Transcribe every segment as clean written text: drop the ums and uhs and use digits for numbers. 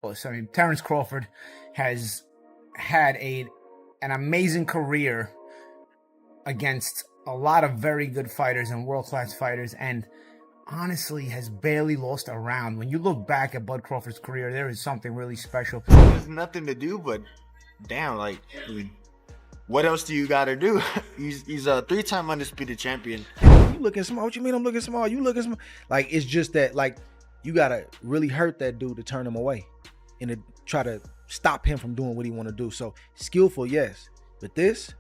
I mean, Terence Crawford has had an amazing career against a lot of very good fighters and world-class fighters, and honestly has barely lost a round. When you look back at Bud Crawford's career, there is something really special. There's nothing to do but, damn, like, I mean, what else do you got to do? He's a 3-time undisputed champion. You looking small? What you mean I'm looking small? You looking small? Like, it's just that, like, you gotta really hurt that dude to turn him away and to try to stop him from doing what he want to do. So skillful, yes, but this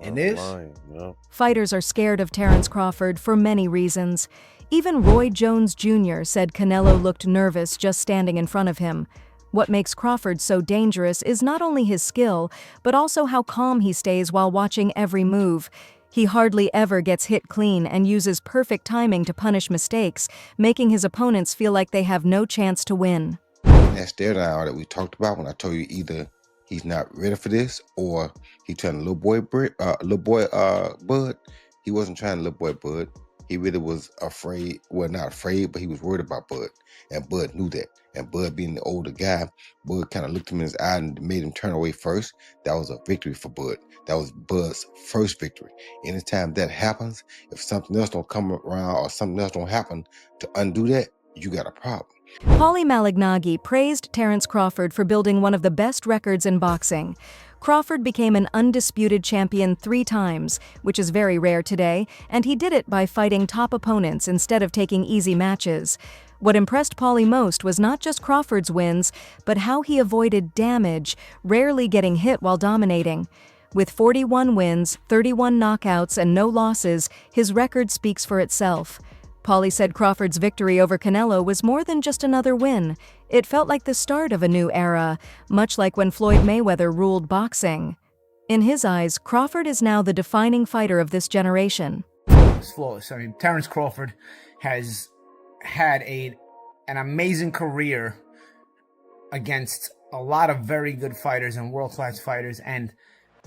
and this. Fighters are scared of Terence Crawford for many reasons. Even Roy Jones Jr. said Canelo looked nervous just standing in front of him. What makes Crawford so dangerous is not only his skill, but also how calm he stays while watching every move. He hardly ever gets hit clean and uses perfect timing to punish mistakes, making his opponents feel like they have no chance to win. That stare down that we talked about when I told you either he's not ready for this or he trying little boy Bud. He wasn't trying little boy Bud. He really was afraid. Well, not afraid, but he was worried about Bud. And Bud knew that. And Bud being the older guy, Bud kind of looked him in his eye and made him turn away first. That was a victory for Bud. That was Bud's first victory. Anytime that happens, if something else don't come around or something else don't happen to undo that, you got a problem. Paulie Malignaggi praised Terence Crawford for building one of the best records in boxing. Crawford became an undisputed champion 3 times, which is very rare today, and he did it by fighting top opponents instead of taking easy matches. What impressed Paulie most was not just Crawford's wins, but how he avoided damage, rarely getting hit while dominating. With 41 wins, 31 knockouts, and no losses, his record speaks for itself. Paulie said Crawford's victory over Canelo was more than just another win. It felt like the start of a new era, much like when Floyd Mayweather ruled boxing. In his eyes, Crawford is now the defining fighter of this generation. It's flawless. I mean, Terence Crawford has had an amazing career against a lot of very good fighters and world-class fighters, and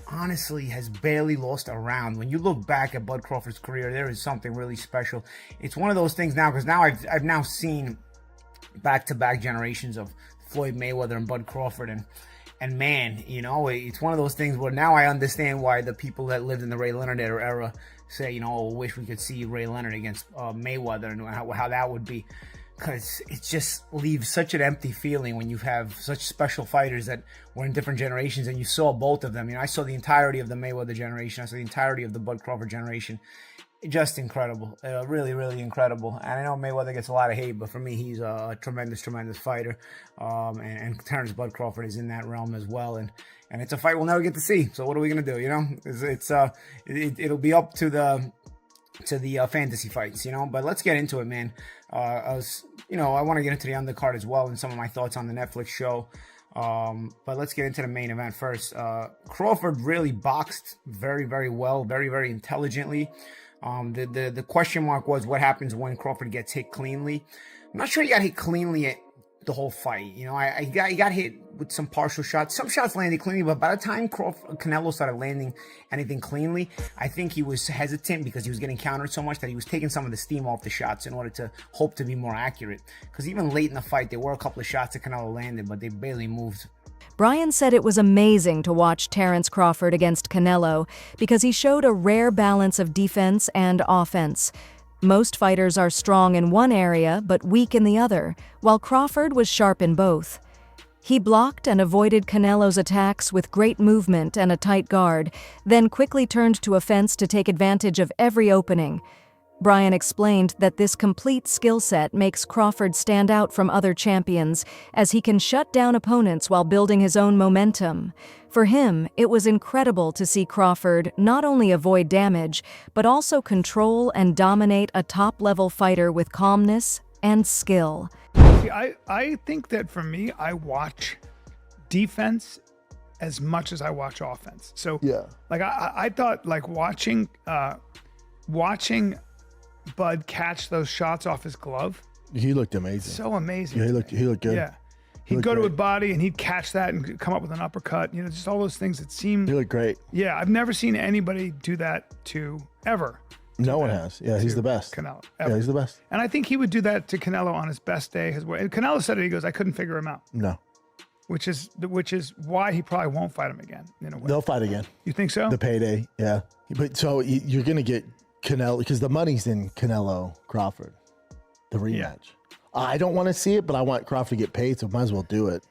honestly has barely lost a round. When you look back at Bud Crawford's career, there is something really special. It's one of those things now, because now I've now seen back-to-back generations of Floyd Mayweather and Bud Crawford, and man, you know, it's one of those things where now I understand why the people that lived in the Ray Leonard era say, you know, oh, wish we could see Ray Leonard against Mayweather and how that would be. Because it just leaves such an empty feeling when you have such special fighters that were in different generations, and you saw both of them. You know, I saw the entirety of the Mayweather generation. I saw the entirety of the Bud Crawford generation. Just incredible. Really, really incredible. And I know Mayweather gets a lot of hate, but for me, he's a tremendous, tremendous fighter. And Terence Bud Crawford is in that realm as well. And it's a fight we'll never get to see. So what are we going to do? You know, it'll be up to the fantasy fights, you know. But let's get into it, man. I want to get into the undercard as well and some of my thoughts on the Netflix show. But let's get into the main event first. Crawford really boxed very, very well, very, very intelligently. The question mark was what happens when Crawford gets hit cleanly. I'm not sure he got hit cleanly at the whole fight. You know, he got hit with some partial shots. Some shots landed cleanly, but by the time Canelo started landing anything cleanly, I think he was hesitant because he was getting countered so much that he was taking some of the steam off the shots in order to hope to be more accurate. Because even late in the fight, there were a couple of shots that Canelo landed, but they barely moved. Brian said it was amazing to watch Terence Crawford against Canelo because he showed a rare balance of defense and offense. Most fighters are strong in one area but weak in the other, while Crawford was sharp in both. He blocked and avoided Canelo's attacks with great movement and a tight guard, then quickly turned to offense to take advantage of every opening. Brian explained that this complete skill set makes Crawford stand out from other champions, as he can shut down opponents while building his own momentum. For him, it was incredible to see Crawford not only avoid damage, but also control and dominate a top-level fighter with calmness and skill. See, I think that for me, I watch defense as much as I watch offense. So, yeah, like I thought, like watching Bud catch those shots off his glove. He looked amazing. So amazing. Yeah, he looked good. Yeah. He'd go to his body and he'd catch that and come up with an uppercut. You know, just all those things that seemed. He looked great. Yeah, I've never seen anybody do that ever. No one has. Yeah, he's the best. Canelo. Ever. Yeah, he's the best. And I think he would do that to Canelo on his best day. And Canelo said it. He goes, I couldn't figure him out. No. which is why he probably won't fight him again. In a way. They'll fight again. You think so? The payday, yeah. But so you're gonna get Canelo because the money's in Canelo Crawford, the rematch. Yeah. I don't want to see it, but I want Crawford to get paid, so might as well do it.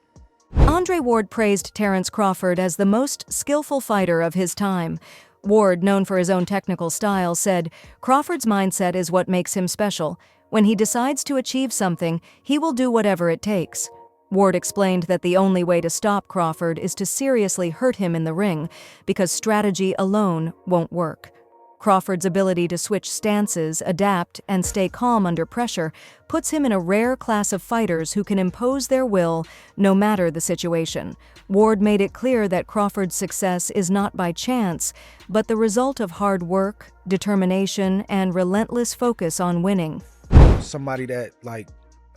Andre Ward praised Terence Crawford as the most skillful fighter of his time. Ward, known for his own technical style, said, "Crawford's mindset is what makes him special. When he decides to achieve something, he will do whatever it takes." Ward explained that the only way to stop Crawford is to seriously hurt him in the ring, because strategy alone won't work. Crawford's ability to switch stances, adapt, and stay calm under pressure puts him in a rare class of fighters who can impose their will no matter the situation. Ward made it clear that Crawford's success is not by chance, but the result of hard work, determination, and relentless focus on winning. Somebody that, like,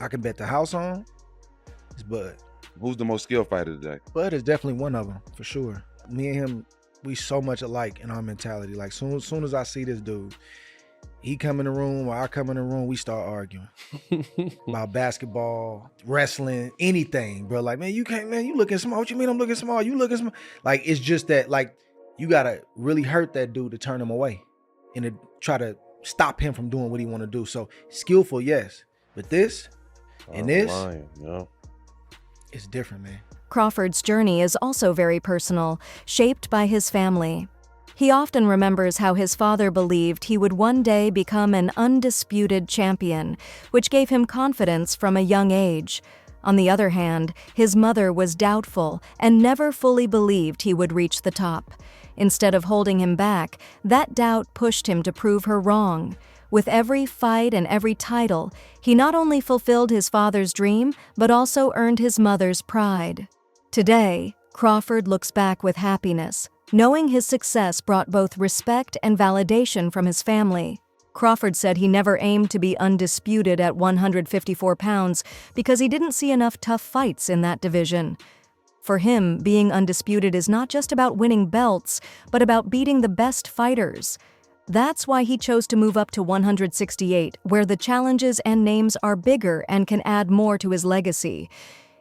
I can bet the house on is Bud. Who's the most skilled fighter today? Bud is definitely one of them, for sure. Me and him, we so much alike in our mentality. Like, soon as I see this dude, he come in the room or I come in the room, we start arguing about basketball, wrestling, anything, bro. Like, man, you can't, man, you looking small. What you mean I'm looking small? You looking small. Like, it's just that, like, you gotta really hurt that dude to turn him away and to try to stop him from doing what he want to do. So skillful, yes, but this and this, it's different, man. Crawford's journey is also very personal, shaped by his family. He often remembers how his father believed he would one day become an undisputed champion, which gave him confidence from a young age. On the other hand, his mother was doubtful and never fully believed he would reach the top. Instead of holding him back, that doubt pushed him to prove her wrong. With every fight and every title, he not only fulfilled his father's dream, but also earned his mother's pride. Today, Crawford looks back with happiness, knowing his success brought both respect and validation from his family. Crawford said he never aimed to be undisputed at 154 pounds because he didn't see enough tough fights in that division. For him, being undisputed is not just about winning belts, but about beating the best fighters. That's why he chose to move up to 168, where the challenges and names are bigger and can add more to his legacy.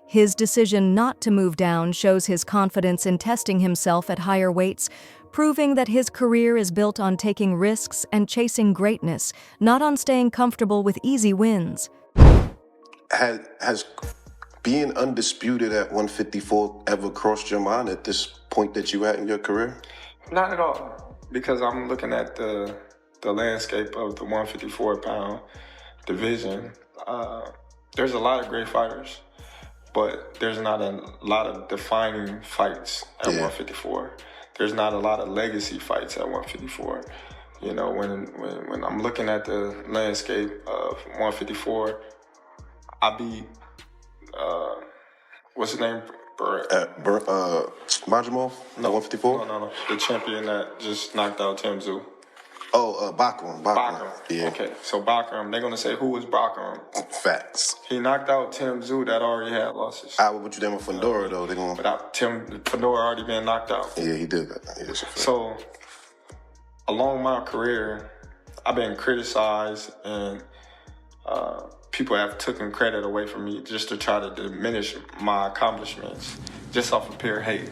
His decision not to move down shows his confidence in testing himself at higher weights, proving that his career is built on taking risks and chasing greatness, not on staying comfortable with easy wins. Has being undisputed at 154 ever crossed your mind at this point that you at in your career? Not at all, because I'm looking at the landscape of the 154-pound division. There's a lot of great fighters, but there's not a lot of defining fights at 154. There's not a lot of legacy fights at 154. You know, when I'm looking at the landscape of 154, I beat, what's his name? Majimov? No, 154? No. The champion that just knocked out Tim Tszyu. Oh, Bachram. Yeah. Okay, so Bachram, they're going to say, who is Bachram? Facts. He knocked out Tim Tszyu that already had losses. What would you do with Fedora, though? Without Fedora already being knocked out. Yeah, he did that. Yeah, so, along my career, I've been criticized and people have taken credit away from me just to try to diminish my accomplishments just off of pure hate.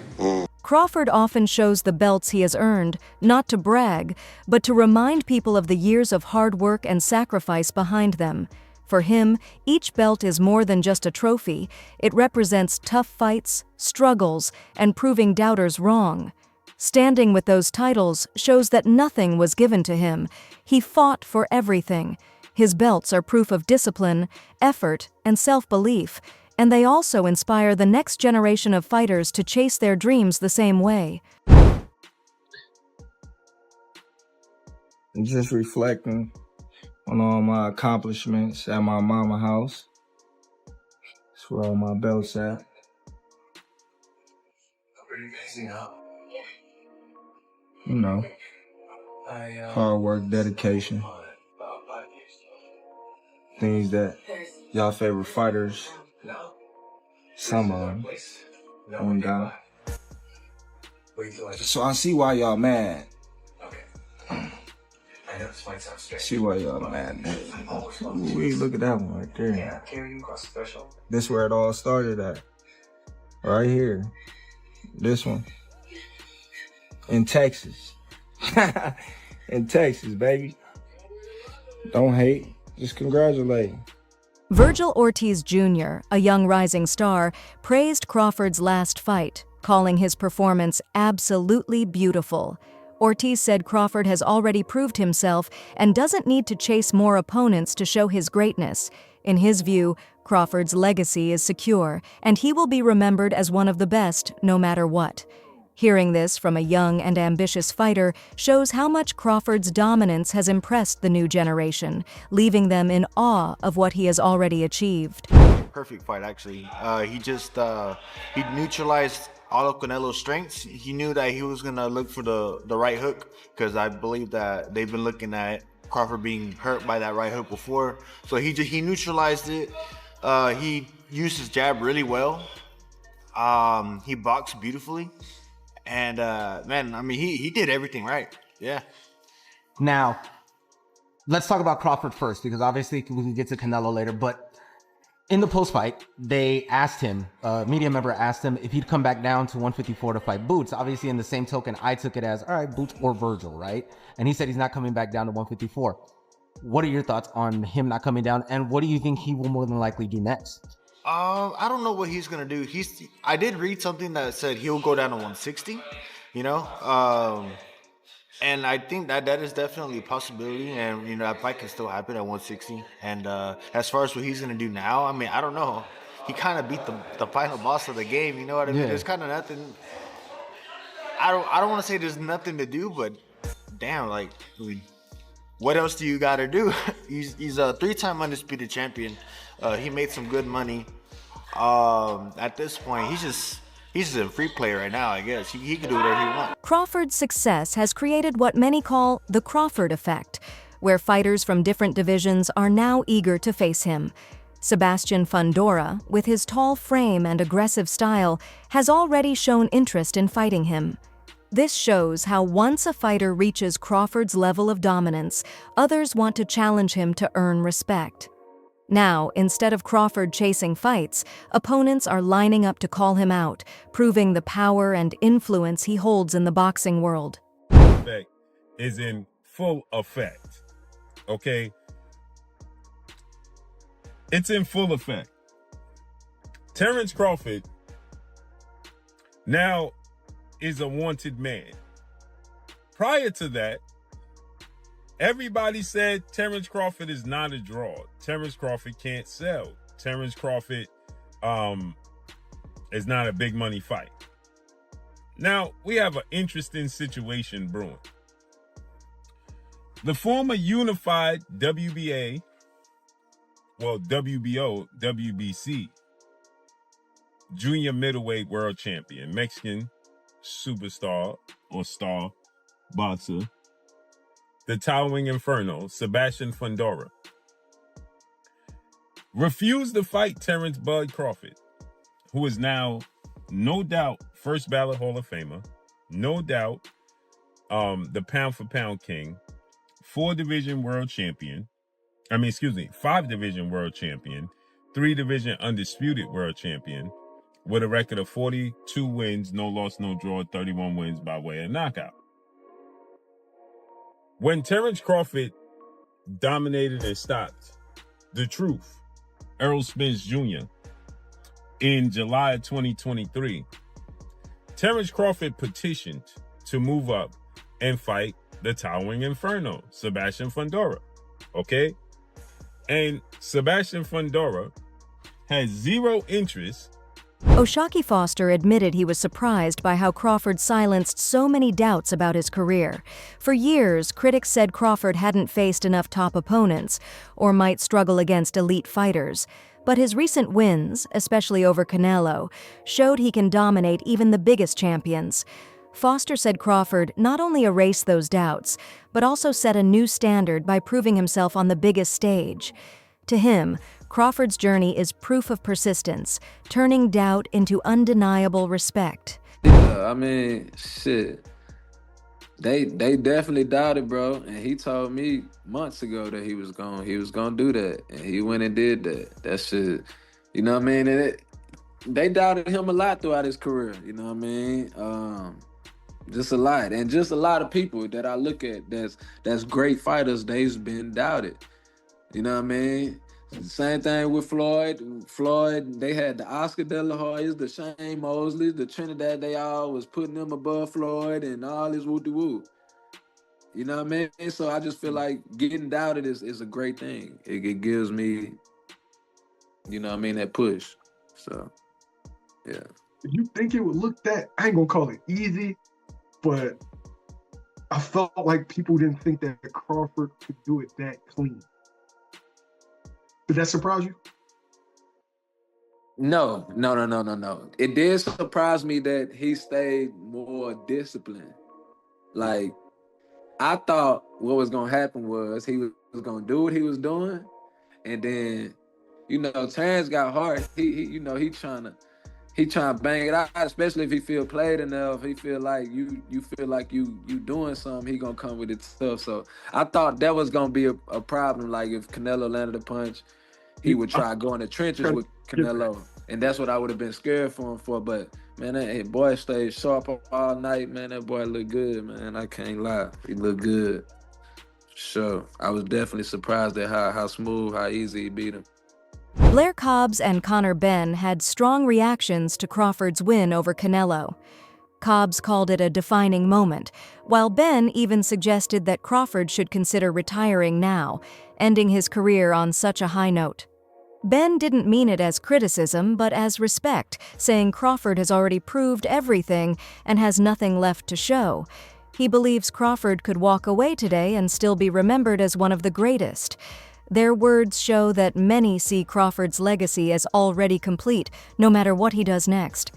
Crawford often shows the belts he has earned, not to brag, but to remind people of the years of hard work and sacrifice behind them. For him, each belt is more than just a trophy. It represents tough fights, struggles, and proving doubters wrong. Standing with those titles shows that nothing was given to him. He fought for everything. His belts are proof of discipline, effort, and self-belief, and they also inspire the next generation of fighters to chase their dreams the same way. Just reflecting on all my accomplishments at my mama house. That's where all my belts at. You know, hard work, dedication. Things that y'all favorite fighters, some of them, don't got. So I see why y'all mad. See why y'all mad. Ooh, look at that one right there. This where it all started at. Right here. This one. In Texas. In Texas, baby. Don't hate. Just congratulate. Virgil Ortiz Jr., a young rising star, praised Crawford's last fight, calling his performance absolutely beautiful. Ortiz said Crawford has already proved himself and doesn't need to chase more opponents to show his greatness. In his view, Crawford's legacy is secure, and he will be remembered as one of the best no matter what. Hearing this from a young and ambitious fighter shows how much Crawford's dominance has impressed the new generation, leaving them in awe of what he has already achieved. Perfect fight, actually. He neutralized all of Canelo's strengths. He knew that he was gonna look for the right hook, because I believe that they've been looking at Crawford being hurt by that right hook before. So he neutralized it. He used his jab really well. He boxed beautifully. And man, I mean, he did everything right. Yeah. Now, let's talk about Crawford first, because obviously we can get to Canelo later. But in the post-fight, they asked him, a media member asked him if he'd come back down to 154 to fight Boots. Obviously, in the same token, I took it as, all right, Boots or Virgil, right? And he said he's not coming back down to 154. What are your thoughts on him not coming down, and what do you think he will more than likely do next? I don't know what he's gonna do. I did read something that said he'll go down to 160, you know. And I think that is definitely a possibility, and that fight can still happen at 160. And as far as what he's gonna do now, I mean, I don't know. He kind of beat the final boss of the game. You know what I mean? Yeah. There's kind of nothing. I don't want to say there's nothing to do, but damn, like, I mean, what else do you got to do? He's a 3-time undisputed champion. He made some good money. At this point, he's just a free player right now, I guess. He can do whatever he wants. Crawford's success has created what many call the Crawford effect, where fighters from different divisions are now eager to face him. Sebastian Fundora, with his tall frame and aggressive style, has already shown interest in fighting him. This shows how once a fighter reaches Crawford's level of dominance, others want to challenge him to earn respect. Now, instead of Crawford chasing fights, opponents are lining up to call him out, proving the power and influence he holds in the boxing world. Effect is in full effect. Okay? It's in full effect. Terence Crawford now is a wanted man. Prior to that, everybody said Terence Crawford is not a draw. Terence Crawford can't sell. Terence Crawford is not a big money fight. Now, we have an interesting situation brewing. The former unified WBA, well, WBO, WBC, junior middleweight world champion, Mexican superstar or star boxer, the Towering Inferno, Sebastian Fundora, refused to fight Terence Bud Crawford, who is now, no doubt, first ballot Hall of Famer, no doubt, the pound for pound king, 5-division world champion, 3-division undisputed world champion, with a record of 42 wins, no loss, no draw, 31 wins by way of knockout. When Terence Crawford dominated and stopped The Truth, Errol Spence Jr., in July of 2023, Terence Crawford petitioned to move up and fight the Towering Inferno, Sebastian Fundora. Okay? And Sebastian Fundora has zero interest. Oshaki Foster admitted he was surprised by how Crawford silenced so many doubts about his career. For years, critics said Crawford hadn't faced enough top opponents, or might struggle against elite fighters. But his recent wins, especially over Canelo, showed he can dominate even the biggest champions. Foster said Crawford not only erased those doubts, but also set a new standard by proving himself on the biggest stage. To him, Crawford's journey is proof of persistence, turning doubt into undeniable respect. Yeah, I mean, shit. They definitely doubted, bro. And he told me months ago that he was gonna do that. And he went and did that. That shit, you know what I mean? And they doubted him a lot throughout his career. You know what I mean? Just a lot, and just a lot of people that I look at that's great fighters. They've been doubted. You know what I mean? Same thing with Floyd. Floyd, they had the Oscar De La Hoyas, the Shane Mosleys, the Trinidad. They all was putting them above Floyd and all this woo-de-woo. You know what I mean? So I just feel like getting doubted is a great thing. It gives me, you know what I mean, that push. So, yeah. Do you think it would look that, I ain't gonna call it easy, but I felt like people didn't think that Crawford could do it that clean. Did that surprise you? No. It did surprise me that he stayed more disciplined. Like, I thought what was gonna happen was he was gonna do what he was doing, and then, you know, Terence got hard. He trying to bang it out, especially if he feel played enough. He feel like you feel like you doing something, he gonna come with it stuff. So I thought that was gonna be a problem. Like if Canelo landed a punch, he would try to go in the trenches with Canelo. And that's what I would have been scared for him for. But man, that boy stayed sharp all night, man. That boy looked good, man. I can't lie. He looked good. Sure. I was definitely surprised at how smooth, how easy he beat him. Blair Cobbs and Conor Benn had strong reactions to Crawford's win over Canelo. Cobbs called it a defining moment, while Benn even suggested that Crawford should consider retiring now, ending his career on such a high note. Benn didn't mean it as criticism, but as respect, saying Crawford has already proved everything and has nothing left to show. He believes Crawford could walk away today and still be remembered as one of the greatest. Their words show that many see Crawford's legacy as already complete, no matter what he does next.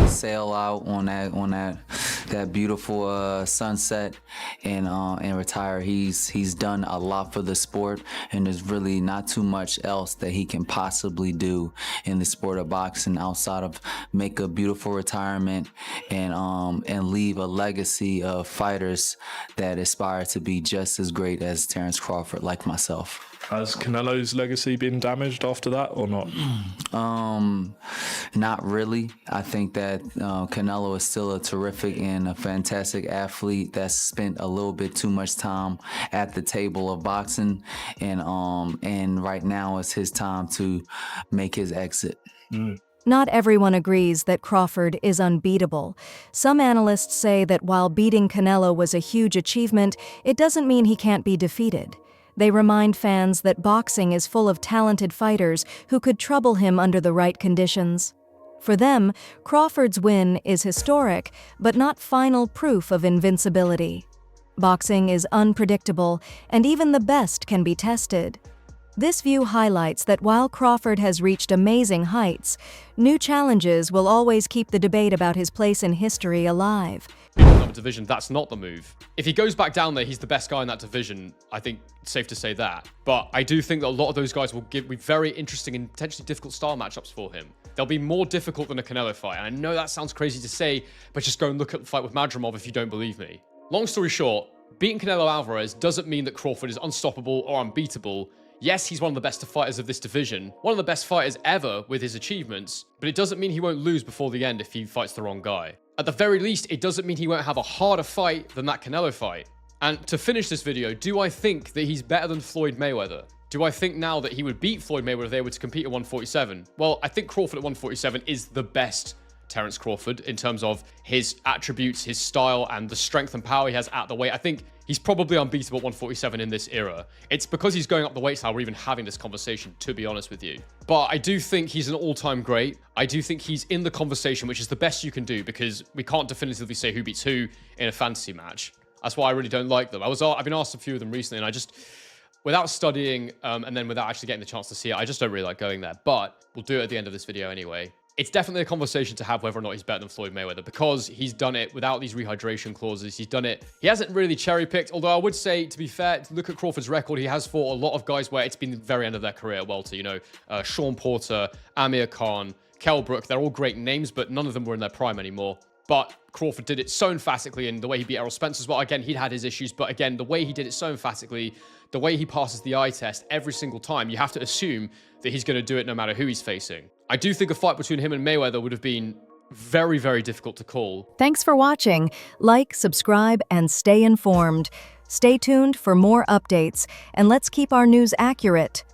Sail out on that beautiful sunset and retire. He's done a lot for the sport, and there's really not too much else that he can possibly do in the sport of boxing outside of make a beautiful retirement and leave a legacy of fighters that aspire to be just as great as Terence Crawford, like myself. Has Canelo's legacy been damaged after that or not? Not really. I think that Canelo is still a terrific and a fantastic athlete that's spent a little bit too much time at the table of boxing, and right now is his time to make his exit. Not everyone agrees that Crawford is unbeatable. Some analysts say that while beating Canelo was a huge achievement, it doesn't mean he can't be defeated. They remind fans that boxing is full of talented fighters who could trouble him under the right conditions. For them, Crawford's win is historic, but not final proof of invincibility. Boxing is unpredictable, and even the best can be tested. This view highlights that while Crawford has reached amazing heights, new challenges will always keep the debate about his place in history alive. Another division, that's not the move. If he goes back down there, he's the best guy in that division. I think it's safe to say that. But I do think that a lot of those guys will be very interesting and potentially difficult style matchups for him. They'll be more difficult than a Canelo fight. And I know that sounds crazy to say, but just go and look at the fight with Madrimov if you don't believe me. Long story short, beating Canelo Alvarez doesn't mean that Crawford is unstoppable or unbeatable. Yes, he's one of the best fighters of this division, one of the best fighters ever with his achievements, but it doesn't mean he won't lose before the end if he fights the wrong guy. At the very least, it doesn't mean he won't have a harder fight than that Canelo fight. And to finish this video, do I think that he's better than Floyd Mayweather? Do I think now that he would beat Floyd Mayweather if they were to compete at 147? Well, I think Crawford at 147 is the best Terence Crawford in terms of his attributes, his style, and the strength and power he has at the weight. I think he's probably unbeatable at 147 in this era. It's because he's going up the weight style we're even having this conversation, to be honest with you. But I do think he's an all-time great. I do think he's in the conversation, which is the best you can do because we can't definitively say who beats who in a fantasy match. That's why I really don't like them. I've been asked a few of them recently, and I just, without studying and then without actually getting the chance to see it, I just don't really like going there. But we'll do it at the end of this video anyway. It's definitely a conversation to have whether or not he's better than Floyd Mayweather because he's done it without these rehydration clauses. He's done it. He hasn't really cherry-picked, although I would say, to be fair, to look at Crawford's record, he has fought a lot of guys where it's been the very end of their career at welter. You know, Sean Porter, Amir Khan, Kell Brook, they're all great names, but none of them were in their prime anymore. But Crawford did it so emphatically, and the way he beat Errol Spence as well. Again, he'd had his issues, but again, the way he did it so emphatically, the way he passes the eye test every single time, you have to assume that he's going to do it no matter who he's facing. I do think a fight between him and Mayweather would have been very, very difficult to call. Thanks for watching. Like, subscribe, and stay informed. Stay tuned for more updates, and let's keep our news accurate.